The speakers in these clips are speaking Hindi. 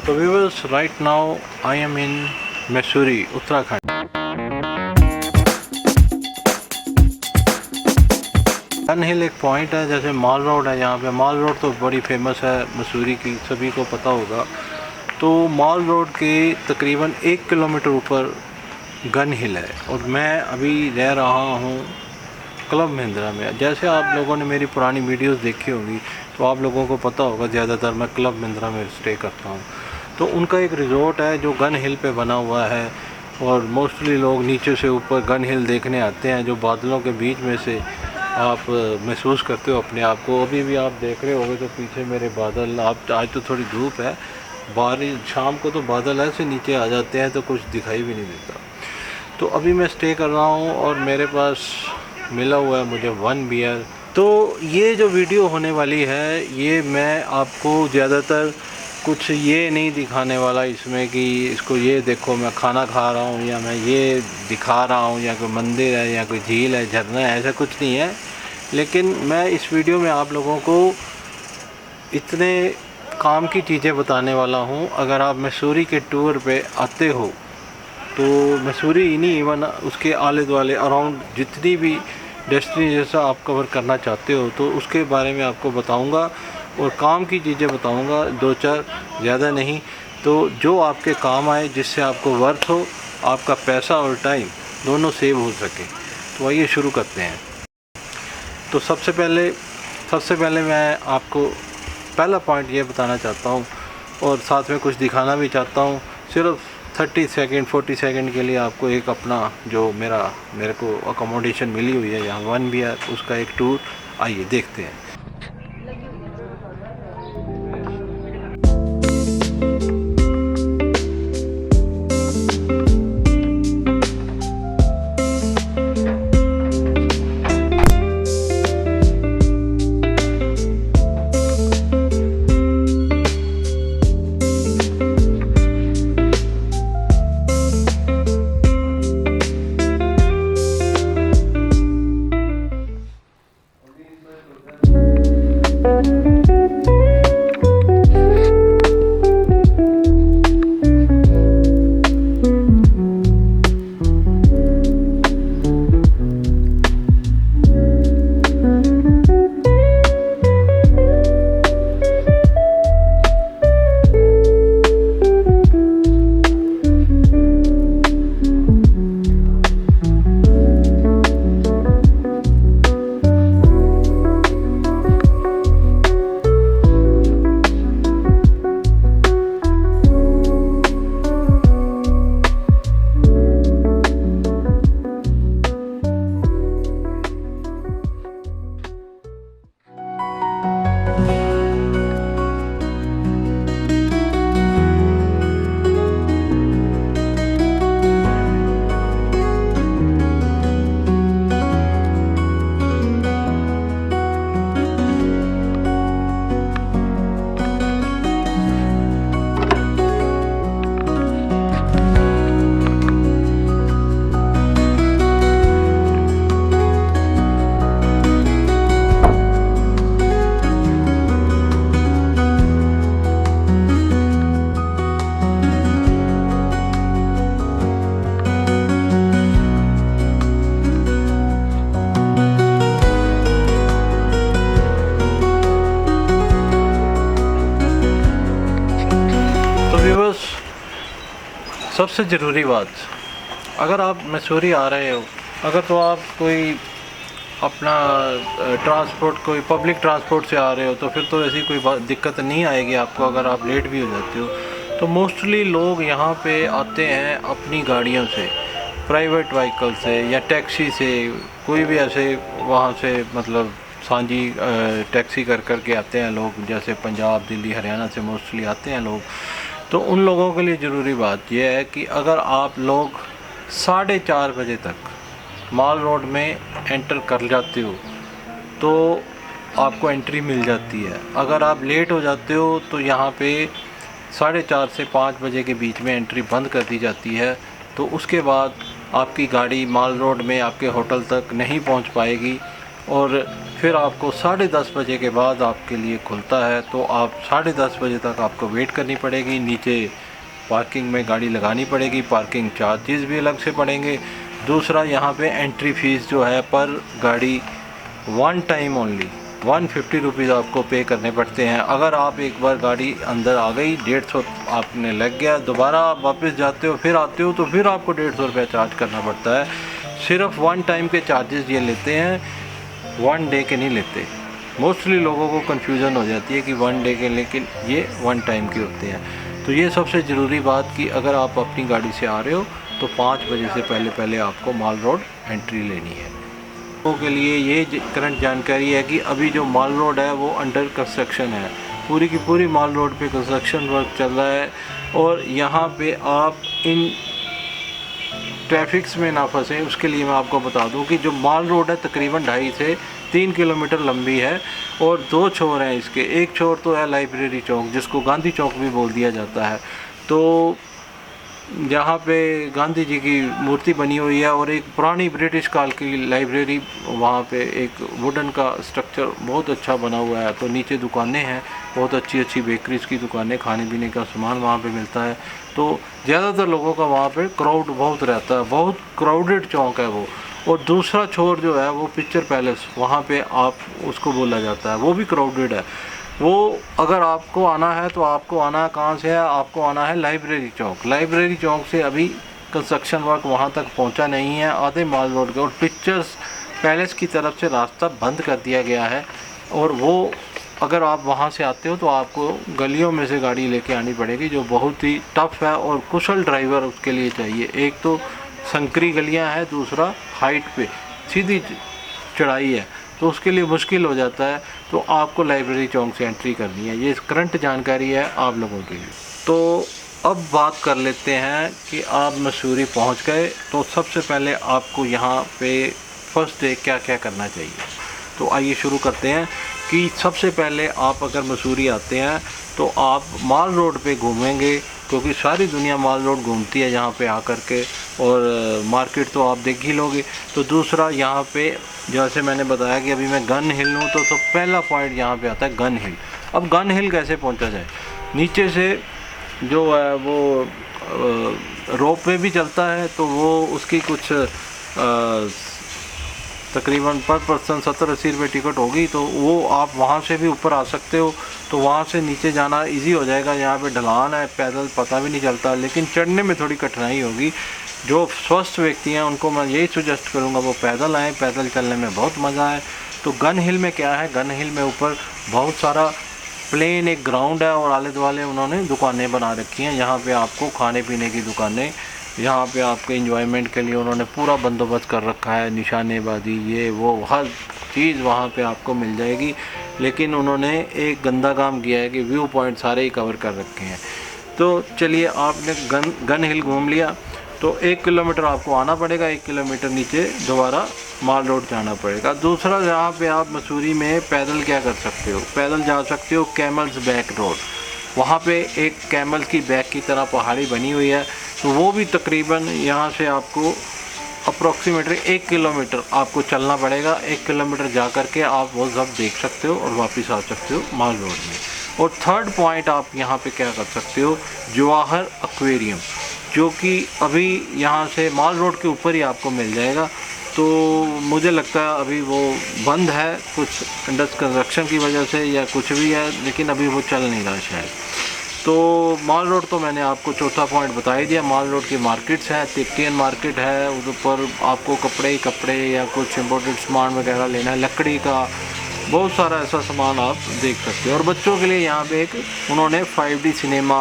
तो viewers, right now I am in Mussoorie, Uttarakhand. Gun hill एक पॉइंट है, जैसे माल रोड है यहाँ पे। माल रोड तो बड़ी फेमस है मसूरी की, सभी को पता होगा। तो माल रोड के तकरीबन 1 किलोमीटर ऊपर गन हिल है और मैं अभी रह रहा हूँ क्लब महिंद्रा में। जैसे आप लोगों ने मेरी पुरानी वीडियोस देखी होगी तो आप लोगों को पता होगा ज़्यादातर मैं क्लब महिंद्रा में स्टे करता हूँ। तो उनका एक रिज़ॉर्ट है जो गन हिल पे बना हुआ है और मोस्टली लोग नीचे से ऊपर गन हिल देखने आते हैं, जो बादलों के बीच में से आप महसूस करते हो अपने आप को। अभी भी आप देख रहे होगे तो पीछे मेरे बादल, आप आज तो थोड़ी धूप है, बारिश शाम को तो बादल ऐसे नीचे आ जाते हैं तो कुछ दिखाई भी नहीं देता। तो अभी मैं स्टे कर रहा हूँ और मेरे पास मिला हुआ है मुझे 1 बियर। तो ये जो वीडियो होने वाली है ये मैं आपको ज़्यादातर कुछ ये नहीं दिखाने वाला इसमें कि इसको ये देखो मैं खाना खा रहा हूँ या मैं ये दिखा रहा हूँ या कोई मंदिर है या कोई झील है, झरना है, ऐसा कुछ नहीं है। लेकिन मैं इस वीडियो में आप लोगों को इतने काम की चीज़ें बताने वाला हूँ। अगर आप मसूरी के टूर पे आते हो तो मसूरी ही नहीं, इवन उसके आले दुआले अराउंड जितनी भी डेस्टिनेशन आप कवर करना चाहते हो तो उसके बारे में आपको बताऊंगा और काम की चीज़ें बताऊंगा, 2-4 ज़्यादा नहीं। तो जो आपके काम आए, जिससे आपको वर्थ हो, आपका पैसा और टाइम दोनों सेव हो सके। तो आइए शुरू करते हैं। तो सबसे पहले मैं आपको पहला पॉइंट ये बताना चाहता हूँ और साथ में कुछ दिखाना भी चाहता हूँ। सिर्फ 30 सेकंड 40 सेकंड के लिए आपको एक अपना जो मेरे को अकोमोडेशन मिली हुई है यहाँ 1 बियर, उसका एक टूर आइए देखते हैं। सबसे ज़रूरी बात, अगर आप मसूरी आ रहे हो, अगर तो आप कोई अपना ट्रांसपोर्ट, कोई पब्लिक ट्रांसपोर्ट से आ रहे हो तो फिर तो ऐसी कोई दिक्कत नहीं आएगी आपको अगर आप लेट भी हो जाते हो। तो मोस्टली लोग यहाँ पे आते हैं अपनी गाड़ियों से, प्राइवेट व्हीकल से या टैक्सी से, कोई भी ऐसे वहाँ से मतलब सांझी टैक्सी कर के आते हैं लोग, जैसे पंजाब, दिल्ली, हरियाणा से मोस्टली आते हैं लोग। तो उन लोगों के लिए ज़रूरी बात यह है कि अगर आप लोग 4:30 बजे तक माल रोड में एंटर कर जाते हो तो आपको एंट्री मिल जाती है। अगर आप लेट हो जाते हो तो यहाँ पे 4:30 से 5 बजे के बीच में एंट्री बंद कर दी जाती है। तो उसके बाद आपकी गाड़ी माल रोड में आपके होटल तक नहीं पहुँच पाएगी और फिर आपको 10:30 बजे के बाद आपके लिए खुलता है, तो आप 10:30 बजे तक आपको वेट करनी पड़ेगी। नीचे पार्किंग में गाड़ी लगानी पड़ेगी, पार्किंग चार्जेस भी अलग से पड़ेंगे। दूसरा यहाँ पे एंट्री फ़ीस जो है पर गाड़ी वन टाइम ओनली 150 रुपीज़ आपको पे करने पड़ते हैं। अगर आप एक बार गाड़ी अंदर आ गई 150 आपने लग गया, दोबारा आप वापस जाते हो फिर आते हो तो फिर आपको 150 रुपया चार्ज करना पड़ता है। सिर्फ वन टाइम के चार्जेस ये लेते हैं, वन डे के नहीं लेते। मोस्टली लोगों को कन्फ्यूज़न हो जाती है कि वन डे के, लेकिन ये वन टाइम के होते हैं। तो ये सबसे ज़रूरी बात कि अगर आप अपनी गाड़ी से आ रहे हो तो 5 बजे से पहले आपको माल रोड एंट्री लेनी है। लोगों के लिए ये करंट जानकारी है कि अभी जो माल रोड है वो अंडर कंस्ट्रक्शन है, पूरी की पूरी माल रोड पे कंस्ट्रक्शन वर्क चल रहा है। और यहाँ पे आप इन ट्रैफिक्स में ना फंसे उसके लिए मैं आपको बता दूं कि जो माल रोड है तकरीबन 2.5 से 3 किलोमीटर लंबी है और 2 छोर हैं इसके। एक छोर तो है लाइब्रेरी चौक, जिसको गांधी चौक भी बोल दिया जाता है। तो जहाँ पे गांधी जी की मूर्ति बनी हुई है और एक पुरानी ब्रिटिश काल की लाइब्रेरी, वहाँ पे एक वुडन का स्ट्रक्चर बहुत अच्छा बना हुआ है। तो नीचे दुकानें हैं, बहुत अच्छी अच्छी बेकरीज़ की दुकानें, खाने पीने का सामान वहाँ पे मिलता है। तो ज़्यादातर लोगों का वहाँ पे क्राउड बहुत रहता है, बहुत क्राउडेड चौक है वो। और दूसरा छोर जो है वो पिक्चर पैलेस, वहाँ पे आप उसको बोला जाता है, वो भी क्राउडेड है। वो अगर आपको आना है तो आपको आना कहाँ से है, आपको आना है लाइब्रेरी चौक। लाइब्रेरी चौक से अभी कंस्ट्रक्शन वर्क वहाँ तक पहुँचा नहीं है, आधे माल रोड के। और पिक्चर्स पैलेस की तरफ से रास्ता बंद कर दिया गया है, और वो अगर आप वहाँ से आते हो तो आपको गलियों में से गाड़ी लेके आनी पड़ेगी, जो बहुत ही टफ है और कुशल ड्राइवर उसके लिए चाहिए। एक तो संकरी गलियाँ हैं, दूसरा हाइट पे सीधी चढ़ाई है, तो उसके लिए मुश्किल हो जाता है। तो आपको लाइब्रेरी चौक से एंट्री करनी है। ये करंट जानकारी है आप लोगों के लिए। तो अब बात कर लेते हैं कि आप मसूरी पहुंच गए तो सबसे पहले आपको यहाँ पे फर्स्ट डे क्या क्या करना चाहिए। तो आइए शुरू करते हैं कि सबसे पहले आप अगर मसूरी आते हैं तो आप माल रोड पे घूमेंगे, क्योंकि सारी दुनिया माल रोड घूमती है यहाँ पे आकर के, और मार्केट तो आप देख ही लोगे। तो दूसरा यहाँ पे जैसे मैंने बताया कि अभी मैं गन हिल हूँ, तो पहला पॉइंट यहाँ पे आता है गन हिल। अब गन हिल कैसे पहुँचा जाए, नीचे से जो है वो रोप वे भी चलता है, तो वो उसकी कुछ तकरीबन पर पर्सन 70-80 रुपये टिकट होगी, तो वो आप वहाँ से भी ऊपर आ सकते हो। तो वहाँ से नीचे जाना इजी हो जाएगा, यहाँ पे ढलान है, पैदल पता भी नहीं चलता, लेकिन चढ़ने में थोड़ी कठिनाई होगी। जो स्वस्थ व्यक्ति हैं उनको मैं यही सजेस्ट करूँगा वो पैदल आएँ, पैदल चलने में बहुत मज़ा है। तो गन हिल में क्या है, गन हिल में ऊपर बहुत सारा प्लेन एक ग्राउंड है और आले दुआले उन्होंने दुकानें बना रखी हैं। यहाँ पे आपको खाने पीने की दुकानें, यहाँ पे आपके एंजॉयमेंट के लिए उन्होंने पूरा बंदोबस्त कर रखा है, निशानेबाजी ये वो हर चीज़ वहाँ पे आपको मिल जाएगी। लेकिन उन्होंने एक गंदा काम किया है कि व्यू पॉइंट सारे ही कवर कर रखे हैं। तो चलिए, आपने गन हिल घूम लिया, तो 1 किलोमीटर आपको आना पड़ेगा, 1 किलोमीटर नीचे दोबारा माल रोड जाना पड़ेगा। दूसरा, यहाँ पे आप मसूरी में पैदल क्या कर सकते हो, पैदल जा सकते हो कैमल्स बैक रोड। वहाँ पे एक कैमल की बैक की तरह पहाड़ी बनी हुई है, तो वो भी तकरीबन यहाँ से आपको अप्रॉक्सीमेटली 1 किलोमीटर आपको चलना पड़ेगा। 1 किलोमीटर जा कर के आप वो सब देख सकते हो और वापस आ सकते हो माल रोड में। और थर्ड पॉइंट आप यहाँ पे क्या कर सकते हो, जवाहर एक्वेरियम, जो कि अभी यहाँ से माल रोड के ऊपर ही आपको मिल जाएगा। तो मुझे लगता है अभी वो बंद है, कुछ कंस्ट्रक्शन की वजह से या कुछ भी है, लेकिन अभी वो चल नहीं रहा शायद। तो माल रोड तो मैंने आपको चौथा पॉइंट बता ही दिया। माल रोड की मार्केट्स हैं, तिप्टियन मार्केट है, उस पर आपको कपड़े या कुछ इम्पोर्टेड सामान वगैरह लेना है, लकड़ी का बहुत सारा ऐसा सामान आप देख सकते हो। और बच्चों के लिए यहाँ पे एक उन्होंने 5D सिनेमा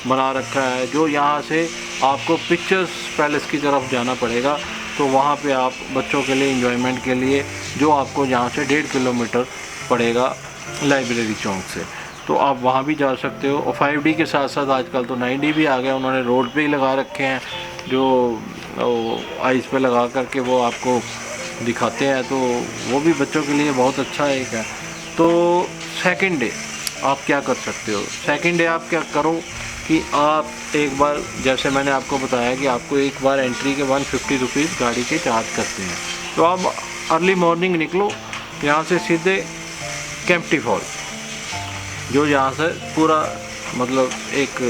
बना रखा है, जो यहाँ से आपको पिक्चर्स पैलेस की तरफ जाना पड़ेगा। तो वहाँ पे आप बच्चों के लिए एंजॉयमेंट के लिए, जो आपको यहाँ से 1.5 किलोमीटर पड़ेगा लाइब्रेरी चौक से, तो आप वहाँ भी जा सकते हो। और 5D के साथ साथ आजकल तो 9D भी आ गया, उन्होंने रोड पे ही लगा रखे हैं, जो आइस पे लगा करके वो आपको दिखाते हैं, तो वो भी बच्चों के लिए बहुत अच्छा एक है। तो सेकंड डे आप क्या कर सकते हो, सेकंड डे आप क्या करो कि आप एक बार, जैसे मैंने आपको बताया कि आपको एक बार एंट्री के 150 रुपीज़ गाड़ी के चार्ज करते हैं। तो आप अर्ली मॉर्निंग निकलो, यहाँ से सीधे केम्प्टी फॉल, जो यहाँ से पूरा मतलब एक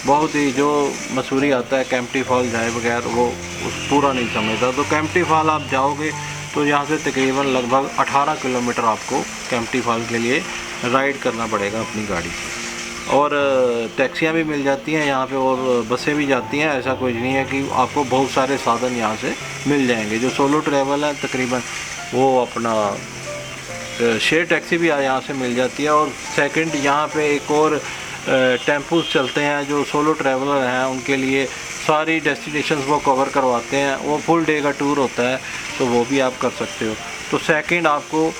बहुत ही जो मसूरी आता है केम्प्टी फॉल जाए बगैर वो उस पूरा नहीं समझता। तो केम्प्टी फॉल आप जाओगे तो यहाँ से तकरीबन लगभग 18 किलोमीटर आपको केम्प्टी फॉल के लिए राइड करना पड़ेगा अपनी गाड़ी से। और टैक्सियाँ भी मिल जाती हैं यहाँ पे और बसें भी जाती हैं, ऐसा कुछ नहीं है कि आपको बहुत सारे साधन यहाँ से मिल जाएंगे। जो सोलो ट्रैवल है तकरीबन वो अपना शेयर टैक्सी भी यहाँ से मिल जाती है। और सेकंड यहाँ पे एक और टेम्पूस चलते हैं, जो सोलो ट्रैवलर हैं उनके लिए सारी डेस्टिनेशंस वो कवर करवाते हैं, वो फुल डे का टूर होता है, तो वो भी आप कर सकते हो। तो सेकंड आपको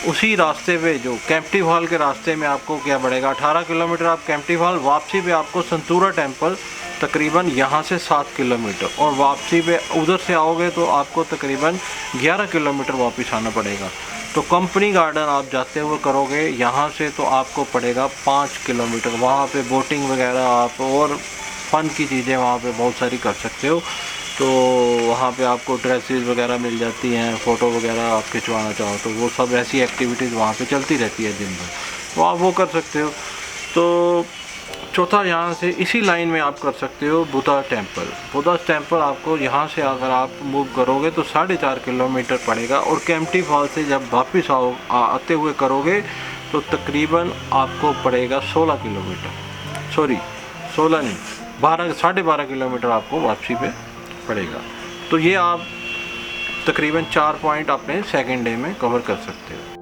उसी रास्ते पे जो केम्प्टी फॉल के रास्ते में आपको क्या पड़ेगा, 18 किलोमीटर आप केम्प्टी फॉल, वापसी पे आपको संतूरा टेम्पल तकरीबन यहाँ से 7 किलोमीटर, और वापसी पे उधर से आओगे तो आपको तकरीबन 11 किलोमीटर वापस आना पड़ेगा। तो कंपनी गार्डन आप जाते हुए करोगे यहाँ से तो आपको पड़ेगा 5 किलोमीटर। वहाँ पे बोटिंग वगैरह आप और फ़न की चीज़ें वहाँ पे बहुत सारी कर सकते हो। तो वहाँ पे आपको ड्रेसेस वगैरह मिल जाती हैं, फ़ोटो वगैरह आप खिंचवाना चाहो तो वो सब ऐसी एक्टिविटीज़ वहाँ पे चलती रहती है दिन भर, तो आप वो कर सकते हो। तो चौथा यहाँ से इसी लाइन में आप कर सकते हो बुद्धा टेम्पल। बुद्धा टेम्पल आपको यहाँ से अगर आप मूव करोगे तो 4.5 किलोमीटर पड़ेगा, और केम्प्टी फॉल से जब वापस आते हुए करोगे तो तकरीबन आपको पड़ेगा 16 किलोमीटर, सॉरी 16 नहीं 12.5 किलोमीटर आपको वापसी पे पड़ेगा। तो ये आप तकरीबन 4 पॉइंट अपने सेकेंड डे में कवर कर सकते हो।